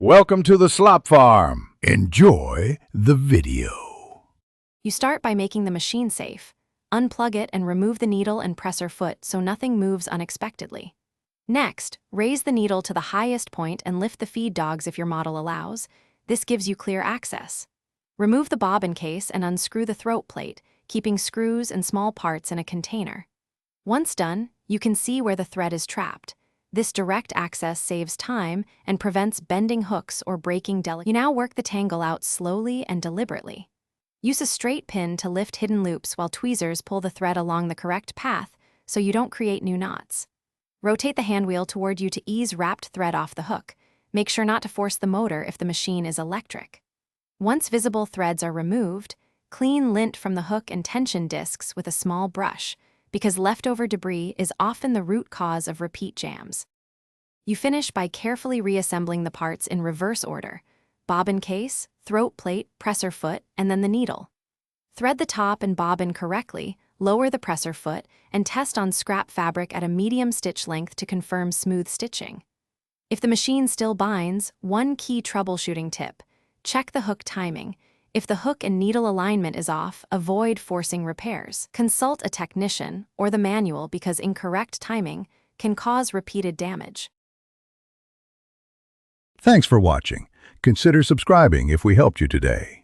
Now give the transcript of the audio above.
Welcome to the slop farm. Enjoy the video. You start by making the machine safe. Unplug it and remove the needle and presser foot so nothing moves unexpectedly. Next, raise the needle to the highest point and lift the feed dogs if your model allows. This gives you clear access. Remove the bobbin case and unscrew the throat plate, keeping screws and small parts in a container. Once done, you can see where the thread is trapped. This direct access saves time and prevents bending hooks or breaking delicate. You now work the tangle out slowly and deliberately. Use a straight pin to lift hidden loops while tweezers pull the thread along the correct path so you don't create new knots. Rotate the handwheel toward you to ease wrapped thread off the hook. Make sure not to force the motor if the machine is electric. Once visible threads are removed, clean lint from the hook and tension discs with a small brush, because leftover debris is often the root cause of repeat jams. You finish by carefully reassembling the parts in reverse order: bobbin case, throat plate, presser foot, and then the needle. Thread the top and bobbin correctly, lower the presser foot, and test on scrap fabric at a medium stitch length to confirm smooth stitching. If the machine still binds, one key troubleshooting tip: check the hook timing. If the hook and needle alignment is off, avoid forcing repairs. Consult a technician or the manual because incorrect timing can cause repeated damage. Thanks for watching. Consider subscribing if we helped you today.